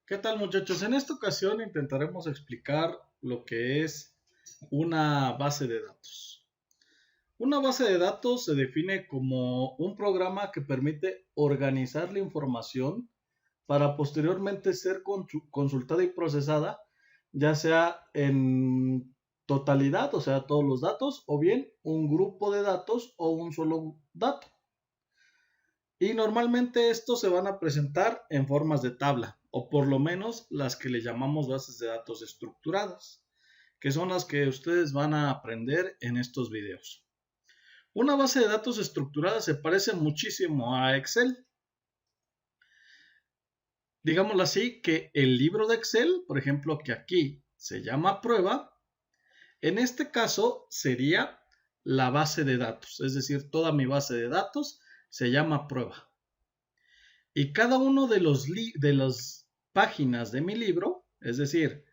¿Qué tal, muchachos? En esta ocasión intentaremos explicar lo que es una base de datos. Una base de datos se define como un programa que permite organizar la información para posteriormente ser consultada y procesada, ya sea en totalidad, o sea, todos los datos, o bien un grupo de datos o un solo dato. Y normalmente estos se van a presentar en formas de tabla, o por lo menos las que le llamamos bases de datos estructuradas, que son las que ustedes van a aprender en estos videos. Una base de datos estructurada se parece muchísimo a Excel. Digámoslo así, que el libro de Excel, por ejemplo, que aquí se llama prueba, en este caso sería la base de datos, es decir, toda mi base de datos se llama prueba. Y cada uno de las páginas de mi libro, es decir,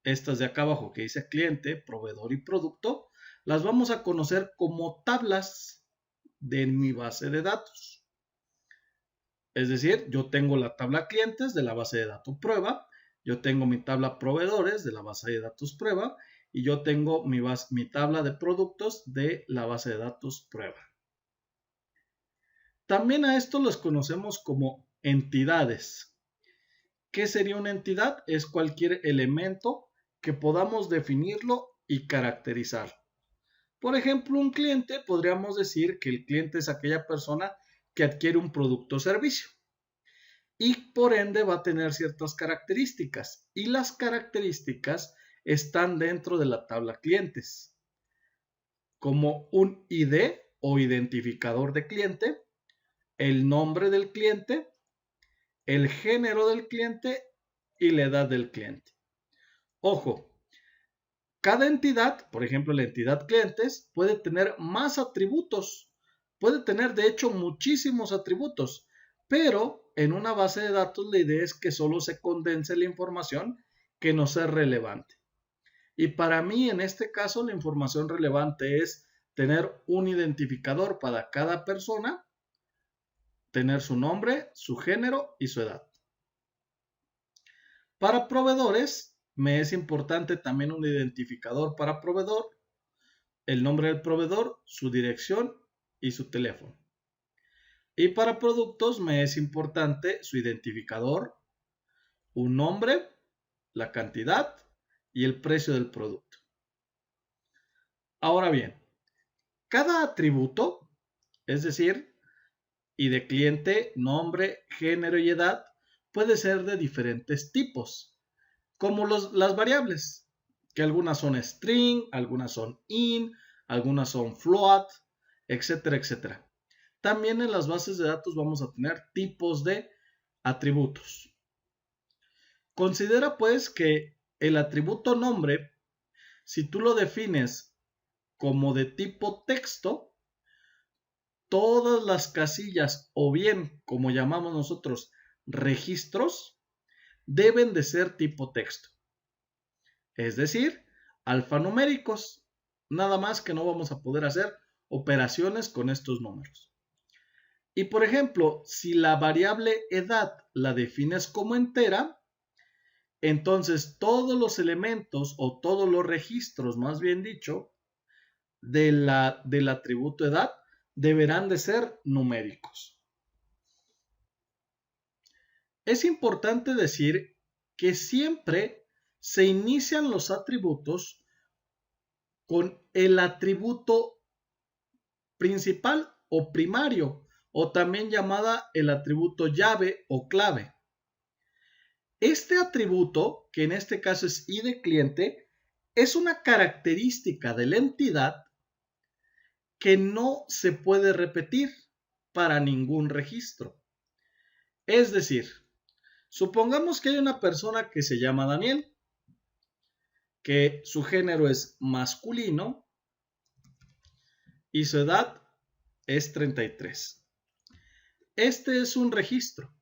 estas de acá abajo que dice cliente, proveedor y producto, las vamos a conocer como tablas de mi base de datos. Es decir, yo tengo la tabla clientes de la base de datos prueba, yo tengo mi tabla proveedores de la base de datos prueba y yo tengo mi tabla de productos de la base de datos prueba. También a esto los conocemos como entidades. ¿Qué sería una entidad? Es cualquier elemento que podamos definirlo y caracterizar. Por ejemplo, un cliente, podríamos decir que el cliente es aquella persona que adquiere un producto o servicio y por ende va a tener ciertas características y las características están dentro de la tabla clientes, como un ID o identificador de cliente, el nombre del cliente, el género del cliente y la edad del cliente. Ojo, cada entidad, por ejemplo la entidad clientes, puede tener más atributos, puede tener de hecho muchísimos atributos, pero en una base de datos la idea es que solo se condense la información que nos es relevante. Y para mí en este caso la información relevante es tener un identificador para cada persona, tener su nombre, su género y su edad. Para proveedores, me es importante también un identificador para proveedor, el nombre del proveedor, su dirección y su teléfono. Y para productos me es importante su identificador, un nombre, la cantidad y el precio del producto. Ahora bien, cada atributo, es decir, y de cliente, nombre, género y edad, puede ser de diferentes tipos, como las variables, que algunas son string, algunas son int, algunas son float, etcétera, etcétera. También en las bases de datos vamos a tener tipos de atributos. Considera pues que el atributo nombre, si tú lo defines como de tipo texto, todas las casillas o bien, como llamamos nosotros, registros, deben de ser tipo texto. Es decir, alfanuméricos. Nada más que no vamos a poder hacer operaciones con estos números. Y por ejemplo, si la variable edad la defines como entera, entonces todos los elementos o todos los registros, más bien dicho, del atributo edad deberán de ser numéricos. Es importante decir que siempre se inician los atributos con el atributo principal o primario, o también llamada el atributo llave o clave. Este atributo, que en este caso es ID cliente, es una característica de la entidad que no se puede repetir para ningún registro. Es decir, supongamos que hay una persona que se llama Daniel, que su género es masculino y su edad es 33. Este es un registro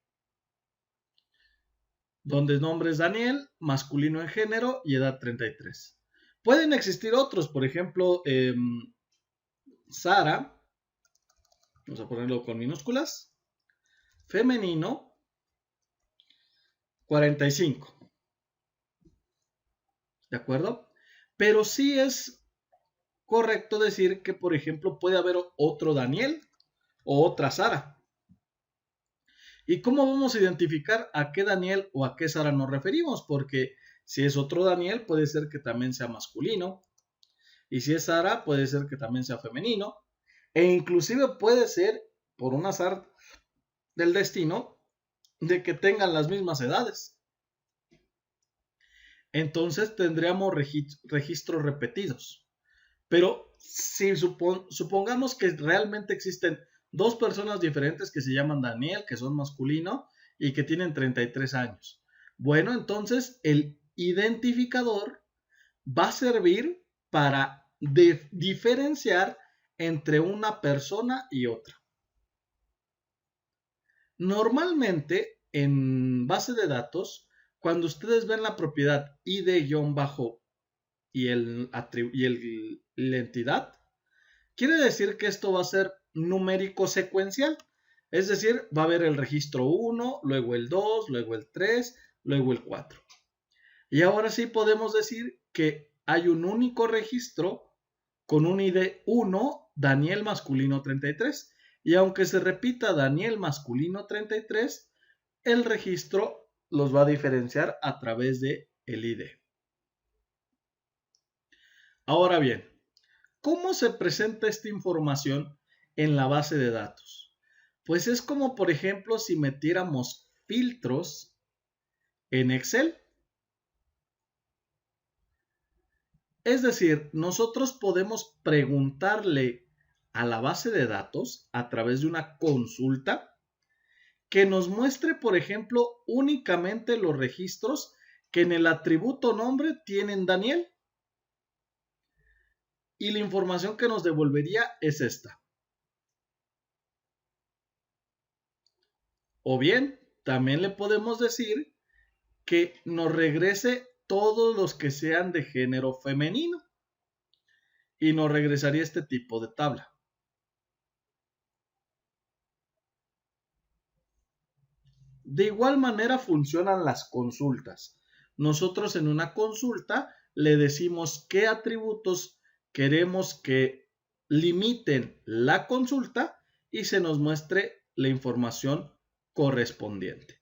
donde el nombre es Daniel, masculino en género y edad 33. Pueden existir otros, por ejemplo, Sara, vamos a ponerlo con minúsculas, femenino, 45. ¿De acuerdo? Pero sí es correcto decir que, por ejemplo, puede haber otro Daniel o otra Sara. ¿Y cómo vamos a identificar a qué Daniel o a qué Sara nos referimos? Porque si es otro Daniel, puede ser que también sea masculino. Y si es Sara, puede ser que también sea femenino. E inclusive puede ser, por un azar del destino, de que tengan las mismas edades. Entonces tendríamos registros repetidos. Pero si supongamos que realmente existen dos personas diferentes que se llaman Daniel, que son masculino y que tienen 33 años. Bueno, entonces el identificador va a servir para diferenciar entre una persona y otra. Normalmente en base de datos, cuando ustedes ven la propiedad ID-bajo y la entidad, quiere decir que esto va a ser numérico secuencial. Es decir, va a haber el registro 1, luego el 2, luego el 3, luego el 4. Y ahora sí podemos decir que hay un único registro con un ID 1, Daniel masculino 33. Y aunque se repita Daniel masculino 33, el registro los va a diferenciar a través de el ID. Ahora bien, ¿cómo se presenta esta información en la base de datos? Pues es como, por ejemplo, si metiéramos filtros en Excel. Es decir, nosotros podemos preguntarle a la base de datos a través de una consulta que nos muestre, por ejemplo, únicamente los registros que en el atributo nombre tienen Daniel. Y la información que nos devolvería es esta. O bien, también le podemos decir que nos regrese todos los que sean de género femenino. Y nos regresaría este tipo de tabla. De igual manera funcionan las consultas. Nosotros en una consulta le decimos qué atributos queremos que limiten la consulta y se nos muestre la información correspondiente.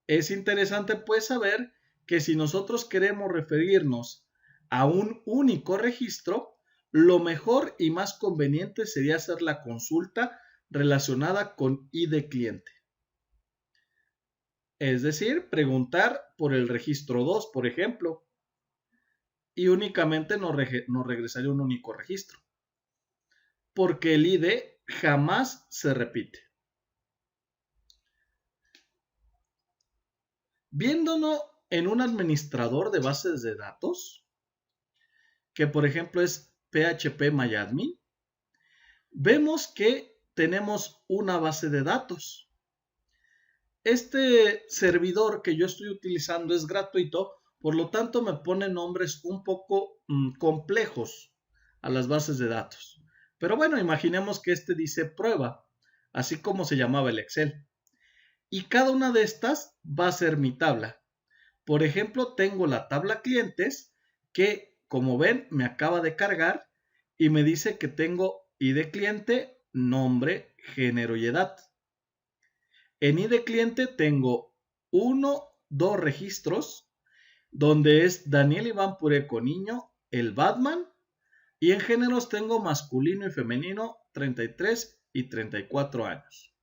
Es interesante pues saber que si nosotros queremos referirnos a un único registro, lo mejor y más conveniente sería hacer la consulta relacionada con ID cliente. Es decir, preguntar por el registro 2, por ejemplo, y únicamente nos regresaría un único registro, porque el ID jamás se repite. Viéndonos en un administrador de bases de datos, que por ejemplo es phpMyAdmin, vemos que tenemos una base de datos. Este servidor que yo estoy utilizando es gratuito, por lo tanto me pone nombres un poco complejos a las bases de datos. Pero bueno, imaginemos que este dice prueba, así como se llamaba el Excel. Y cada una de estas va a ser mi tabla. Por ejemplo, tengo la tabla clientes que, como ven, me acaba de cargar y me dice que tengo ID cliente, nombre, género y edad. En ID cliente tengo 2 registros, donde es Daniel Iván Pureco Niño, el Batman, y en géneros tengo masculino y femenino, 33 y 34 años.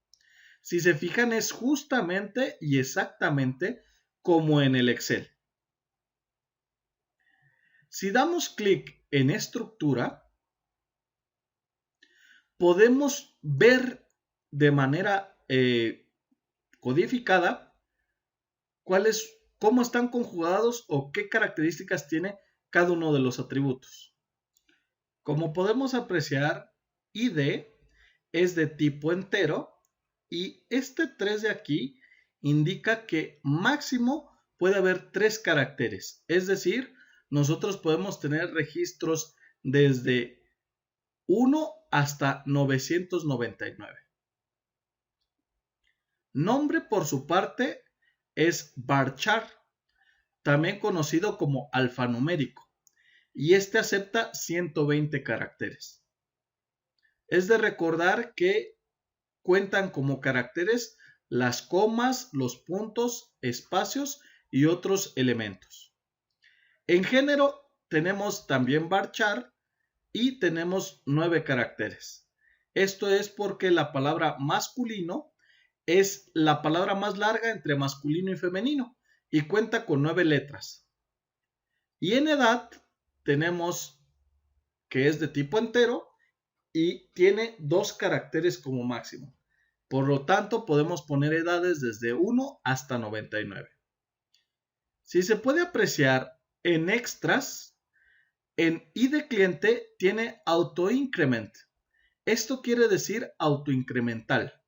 Si se fijan, es justamente y exactamente como en el Excel. Si damos clic en estructura, podemos ver de manera codificada cómo están conjugados o qué características tiene cada uno de los atributos. Como podemos apreciar, ID es de tipo entero y este 3 de aquí indica que máximo puede haber 3 caracteres. Es decir, nosotros podemos tener registros desde 1 hasta 999. Nombre, por su parte, es varchar, también conocido como alfanumérico, y este acepta 120 caracteres. Es de recordar que cuentan como caracteres las comas, los puntos, espacios y otros elementos. En género tenemos también varchar y tenemos 9 caracteres. Esto es porque la palabra masculino es la palabra más larga entre masculino y femenino y cuenta con 9 letras. Y en edad tenemos que es de tipo entero y tiene 2 caracteres como máximo. Por lo tanto, podemos poner edades desde 1 hasta 99. Si se puede apreciar en extras, en i de cliente tiene autoincrement. Esto quiere decir autoincremental.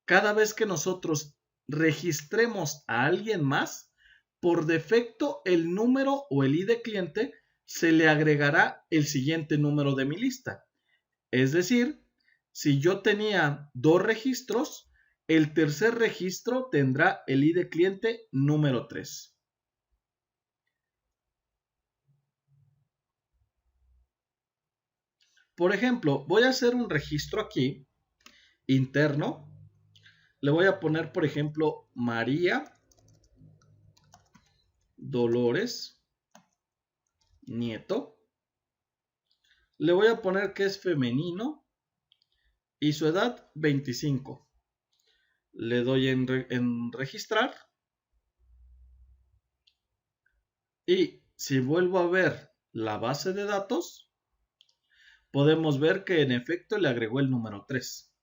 Cada vez que nosotros registremos a alguien más, por defecto el número o el i de cliente se le agregará el siguiente número de mi lista. Es decir, si yo tenía 2 registros, el tercer registro tendrá el i de cliente número 3. Por ejemplo, voy a hacer un registro aquí, interno. Le voy a poner, por ejemplo, María Dolores Nieto. Le voy a poner que es femenino y su edad 25. Le doy en registrar. Y si vuelvo a ver la base de datos, podemos ver que en efecto le agregó el número 3.